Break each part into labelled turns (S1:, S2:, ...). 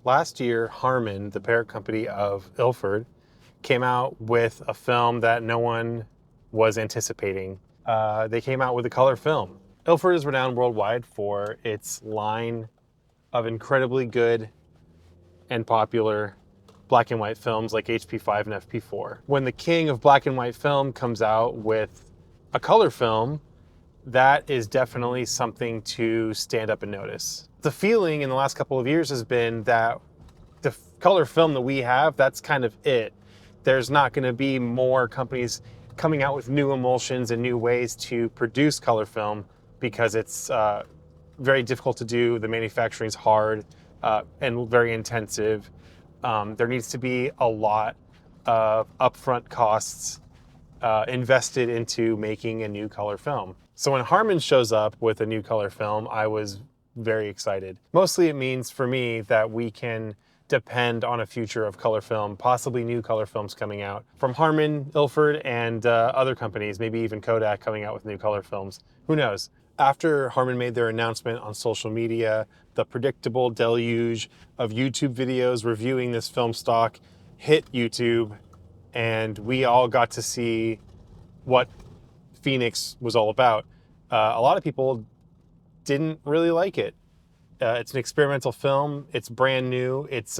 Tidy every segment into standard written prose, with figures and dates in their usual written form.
S1: Last year, Harman, the parent company of Ilford, came out with a film that no one was anticipating. They came out with a color film. Ilford is renowned worldwide for its line of incredibly good and popular black and white films like HP5 and FP4. When the king of black and white film comes out with a color film, that is definitely something to stand up and notice. The feeling in the last couple of years has been that the color film that we have, that's kind of it. There's not going to be more companies coming out with new emulsions and new ways to produce color film because it's very difficult to do. The manufacturing is hard and very intensive. There needs to be a lot of upfront costs invested into making a new color film. So when Harman shows up with a new color film, I was very excited. Mostly it means for me that we can depend on a future of color film, possibly new color films coming out from Harman, Ilford, and other companies, maybe even Kodak coming out with new color films. Who knows? After Harman made their announcement on social media, the predictable deluge of YouTube videos reviewing this film stock hit YouTube, and we all got to see what Phoenix was all about. A lot of people didn't really like it. It's an experimental film. It's brand new. It's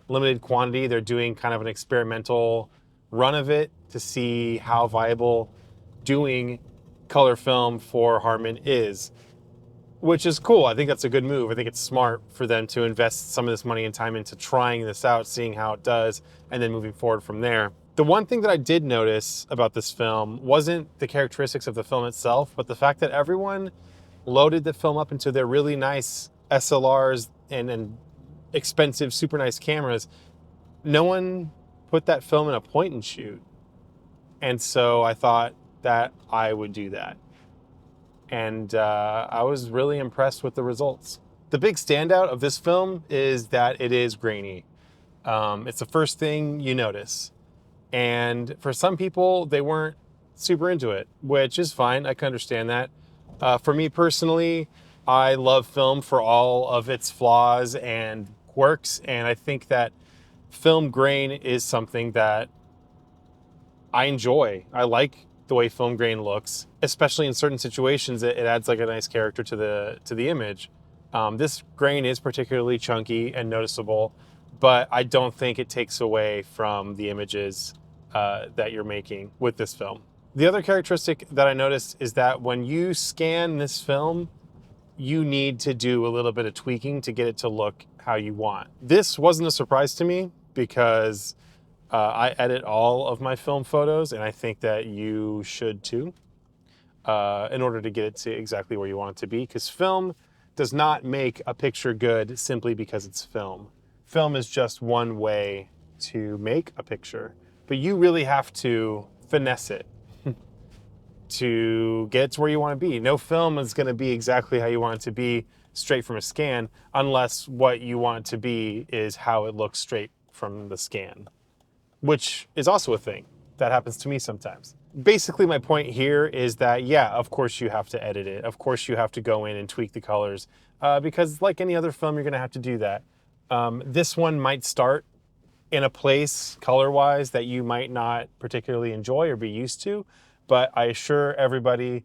S1: limited quantity. They're doing kind of an experimental run of it to see how viable doing color film for Harman is, which is cool. I think that's a good move. I think it's smart for them to invest some of this money and time into trying this out, seeing how it does, and then moving forward from there. The one thing that I did notice about this film wasn't the characteristics of the film itself, but the fact that everyone loaded the film up into their really nice SLRs and expensive, super nice cameras. No one put that film in a point and shoot. And so I thought that I would do that. And I was really impressed with the results. The big standout of this film is that it is grainy. It's the first thing you notice. And for some people, they weren't super into it, which is fine. I can understand that. For me personally, I love film for all of its flaws and quirks, and I think that film grain is something that I enjoy. I like the way film grain looks, especially in certain situations. It adds like a nice character to the image. This grain is particularly chunky and noticeable, but I don't think it takes away from the images that you're making with this film. The other characteristic that I noticed is that when you scan this film, you need to do a little bit of tweaking to get it to look how you want. This wasn't a surprise to me because I edit all of my film photos, and I think that you should too, in order to get it to exactly where you want it to be, because film does not make a picture good simply because it's film. Film is just one way to make a picture, but you really have to finesse it to get it to where you want to be. No film is going to be exactly how you want it to be straight from a scan, unless what you want it to be is how it looks straight from the scan, which is also a thing that happens to me sometimes. Basically, my point here is that, yeah, of course you have to edit it. Of course you have to go in and tweak the colors, because like any other film, you're going to have to do that. This one might start in a place color-wise that you might not particularly enjoy or be used to, but I assure everybody,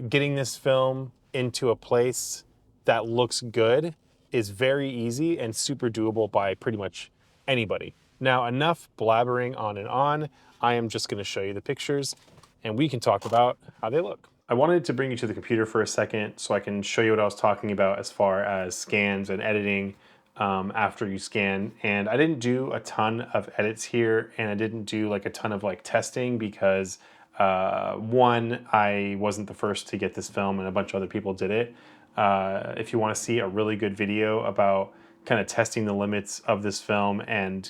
S1: getting this film into a place that looks good is very easy and super doable by pretty much anybody. Now, enough blabbering on and on. I am just going to show you the pictures, and we can talk about how they look. I wanted to bring you to the computer for a second so I can show you what I was talking about as far as scans and editing after you scan. And I didn't do a ton of edits here, and I didn't do like a ton of like testing because one, I wasn't the first to get this film, and a bunch of other people did it. If you want to see a really good video about kind of testing the limits of this film and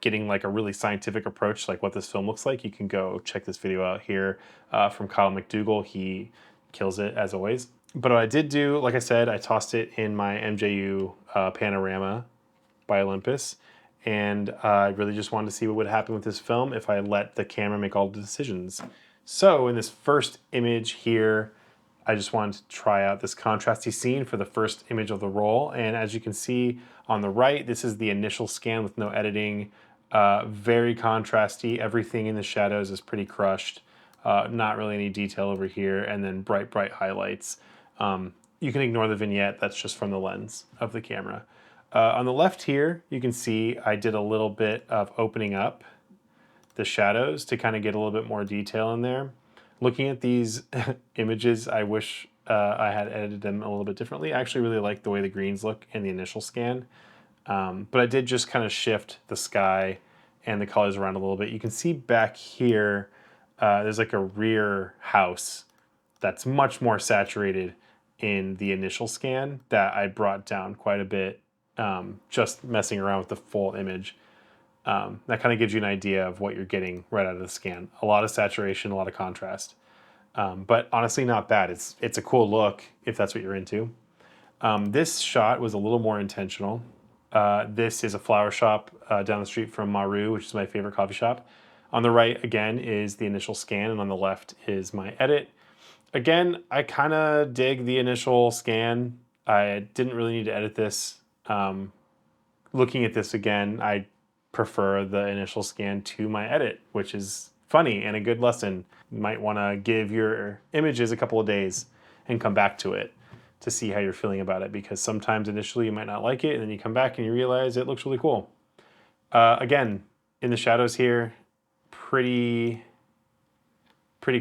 S1: getting like a really scientific approach, like what this film looks like, you can go check this video out here from Kyle McDougall. He kills it as always. But what I did do, like I said, I tossed it in my MJU Panorama by Olympus, and I really just wanted to see what would happen with this film if I let the camera make all the decisions. So in this first image here, I just wanted to try out this contrasty scene for the first image of the roll. And as you can see on the right, this is the initial scan with no editing. Very contrasty. Everything in the shadows is pretty crushed. Not really any detail over here. And then bright, bright highlights. You can ignore the vignette. That's just from the lens of the camera. On the left here, you can see I did a little bit of opening up the shadows to kind of get a little bit more detail in there. Looking at these images, I wish I had edited them a little bit differently. I actually really like the way the greens look in the initial scan. But I did just kind of shift the sky and the colors around a little bit. You can see back here, there's like a rear house that's much more saturated in the initial scan that I brought down quite a bit, just messing around with the full image. That kind of gives you an idea of what you're getting right out of the scan. A lot of saturation, a lot of contrast. But honestly, not bad. It's a cool look if that's what you're into. This shot was a little more intentional. This is a flower shop down the street from Maru, which is my favorite coffee shop. On the right, again, is the initial scan, and on the left is my edit. Again, I kind of dig the initial scan. I didn't really need to edit this. Looking at this again, I prefer the initial scan to my edit, which is funny and a good lesson. You might want to give your images a couple of days and come back to it to see how you're feeling about it, because sometimes initially you might not like it and then you come back and you realize it looks really cool. Again, in the shadows here, pretty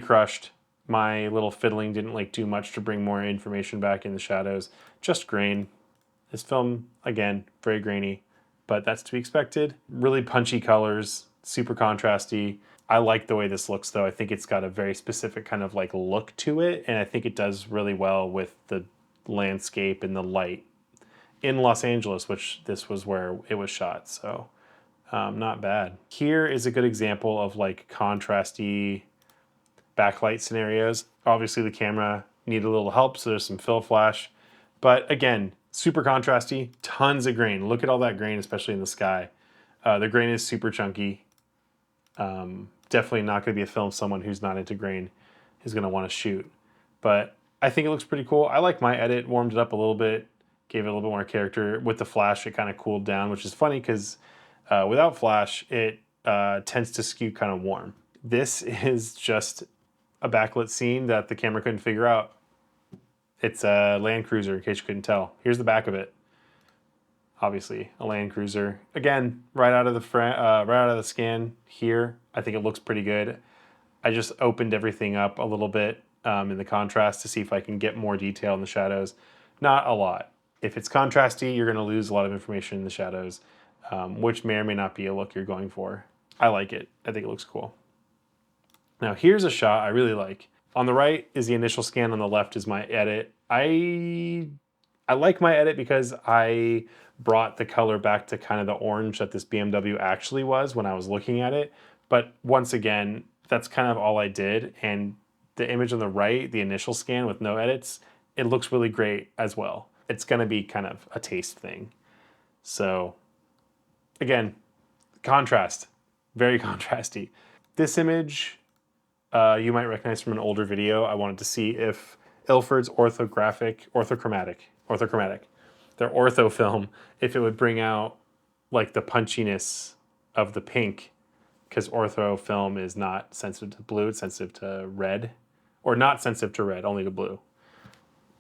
S1: crushed. My little fiddling didn't like do much to bring more information back in the shadows, just grain. This film, again, very grainy, but that's to be expected. Really punchy colors, super contrasty. I like the way this looks though. I think it's got a very specific kind of like look to it, and I think it does really well with the landscape and the light in Los Angeles, which this was where it was shot, so not bad. Here is a good example of like contrasty backlight scenarios. Obviously the camera needed a little help, so there's some fill flash, but again, super contrasty, tons of grain. Look at all that grain, especially in the sky. The grain is super chunky. Definitely not going to be a film someone who's not into grain is going to want to shoot. But I think it looks pretty cool. I like my edit, warmed it up a little bit, gave it a little bit more character. With the flash, it kind of cooled down, which is funny because without flash, it tends to skew kind of warm. This is just a backlit scene that the camera couldn't figure out. It's a Land Cruiser, in case you couldn't tell. Here's the back of it. Obviously, a Land Cruiser. Again, right out of the scan here. I think it looks pretty good. I just opened everything up a little bit in the contrast to see if I can get more detail in the shadows. Not a lot. If it's contrasty, you're going to lose a lot of information in the shadows, which may or may not be a look you're going for. I like it. I think it looks cool. Now, here's a shot I really like. On the right is the initial scan. On the left is my edit. I like my edit because I brought the color back to kind of the orange that this BMW actually was when I was looking at it. But once again, that's kind of all I did. And the image on the right, the initial scan with no edits, it looks really great as well. It's going to be kind of a taste thing. So again, contrast, very contrasty. This image, you might recognize from an older video. I wanted to see if Ilford's orthochromatic, their ortho film, if it would bring out like the punchiness of the pink, because ortho film is not sensitive to blue, it's sensitive to red, or not sensitive to red, only to blue.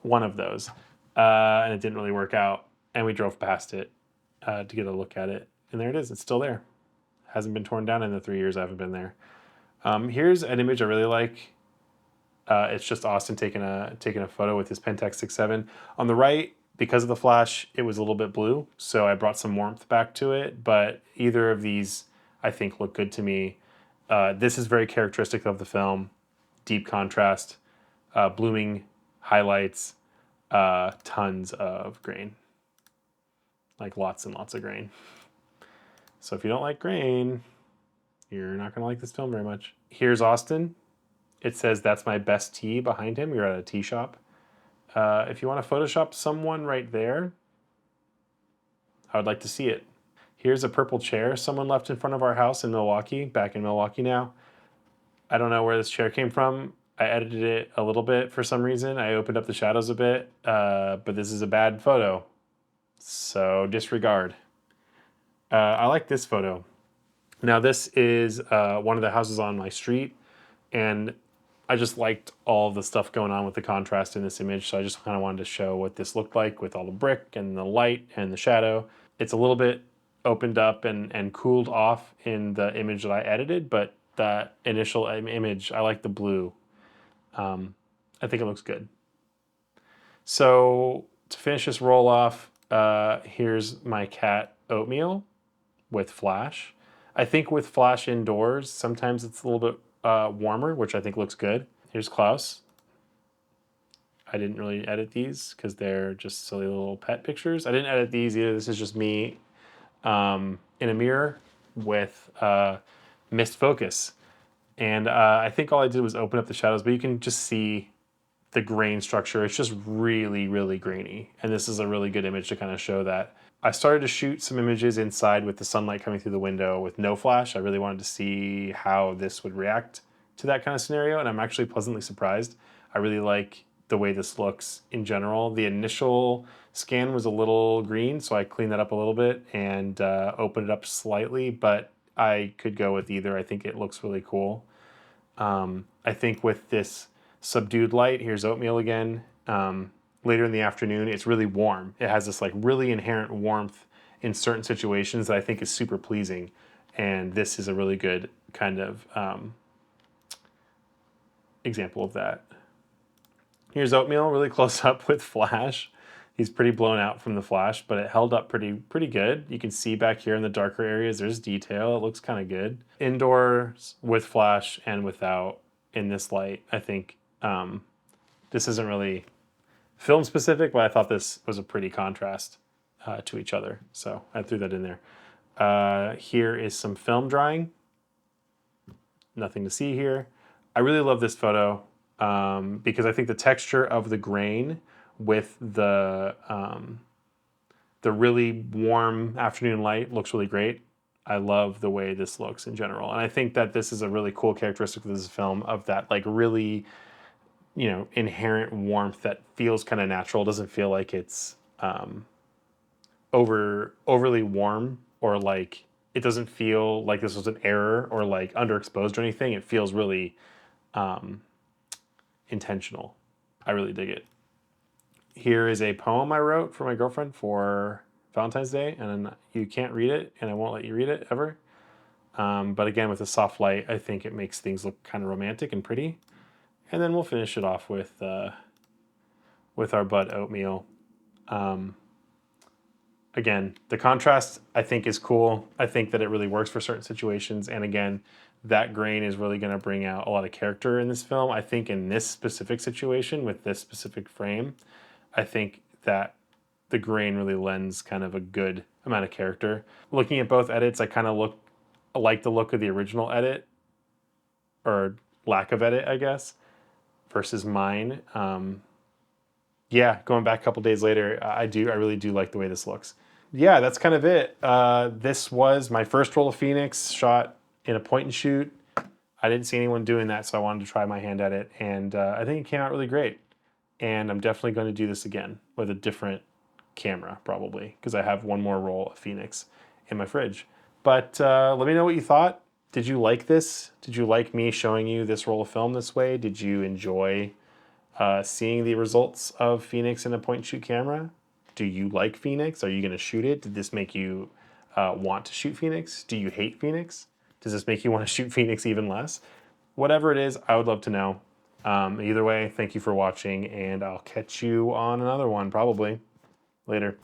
S1: One of those. And it didn't really work out, and we drove past it to get a look at it, and there it is, it's still there. Hasn't been torn down in the 3 years I haven't been there. Here's an image I really like. It's just Austin taking a photo with his Pentax 6.7. On the right, because of the flash, it was a little bit blue, so I brought some warmth back to it, but either of these I think look good to me. This is very characteristic of the film. Deep contrast, blooming highlights, tons of grain. Like lots and lots of grain. So if you don't like grain, you're not gonna like this film very much. Here's Austin. It says, "That's my best tea" behind him. You're at a tea shop. If you want to Photoshop someone right there, I would like to see it. Here's a purple chair someone left in front of our house in Milwaukee, back in Milwaukee now. I don't know where this chair came from. I edited it a little bit for some reason. I opened up the shadows a bit, but this is a bad photo, so disregard. I like this photo. Now this is one of the houses on my street, and I just liked all the stuff going on with the contrast in this image, so I just kind of wanted to show what this looked like with all the brick and the light and the shadow. It's a little bit opened up and cooled off in the image that I edited, but that initial image, I like the blue. I think it looks good. So to finish this roll off, here's my cat Oatmeal with flash. I think with flash indoors, sometimes it's a little bit warmer, which I think looks good. Here's Klaus. I didn't really edit these because they're just silly little pet pictures. I didn't edit these either. This is just me in a mirror with mist focus. And I think all I did was open up the shadows, but you can just see the grain structure. It's just really, really grainy. And this is a really good image to kind of show that. I started to shoot some images inside with the sunlight coming through the window with no flash. I really wanted to see how this would react to that kind of scenario, and I'm actually pleasantly surprised. I really like the way this looks in general. The initial scan was a little green, so I cleaned that up a little bit and opened it up slightly, but I could go with either. I think it looks really cool. I think with this subdued light, here's Oatmeal again. Later in the afternoon, it's really warm. It has this like really inherent warmth in certain situations that I think is super pleasing. And this is a really good kind of example of that. Here's Oatmeal really close up with flash. He's pretty blown out from the flash, but it held up pretty good. You can see back here in the darker areas, there's detail. It looks kind of good. Indoors with flash and without in this light, I think this isn't really film specific, but I thought this was a pretty contrast to each other. So I threw that in there. Here is some film drying. Nothing to see here. I really love this photo because I think the texture of the grain with the really warm afternoon light looks really great. I love the way this looks in general. And I think that this is a really cool characteristic of this film, of that like really, you know, inherent warmth that feels kind of natural. It doesn't feel like it's overly warm, or like it doesn't feel like this was an error or like underexposed or anything. It feels really intentional. I really dig it. Here is a poem I wrote for my girlfriend for Valentine's Day, and you can't read it, and I won't let you read it ever. But again, with a soft light, I think it makes things look kind of romantic and pretty. And then we'll finish it off with our bud Oatmeal. Again, the contrast I think is cool. I think that it really works for certain situations. And again, that grain is really going to bring out a lot of character in this film. I think in this specific situation with this specific frame, I think that the grain really lends kind of a good amount of character. Looking at both edits, I kind of like the look of the original edit, or lack of edit, I guess, versus mine. Yeah, going back a couple days later, I really do like the way this looks. Yeah, that's kind of it. This was my first roll of Phoenix shot in a point and shoot. I didn't see anyone doing that, so I wanted to try my hand at it, and I think it came out really great. And I'm definitely going to do this again with a different camera, probably, because I have one more roll of Phoenix in my fridge. But let me know what you thought. Did you like this? Did you like me showing you this roll of film this way? Did you enjoy seeing the results of Phoenix in a point and shoot camera? Do you like Phoenix? Are you going to shoot it? Did this make you want to shoot Phoenix? Do you hate Phoenix? Does this make you want to shoot Phoenix even less? Whatever it is, I would love to know. Either way, thank you for watching, and I'll catch you on another one probably later.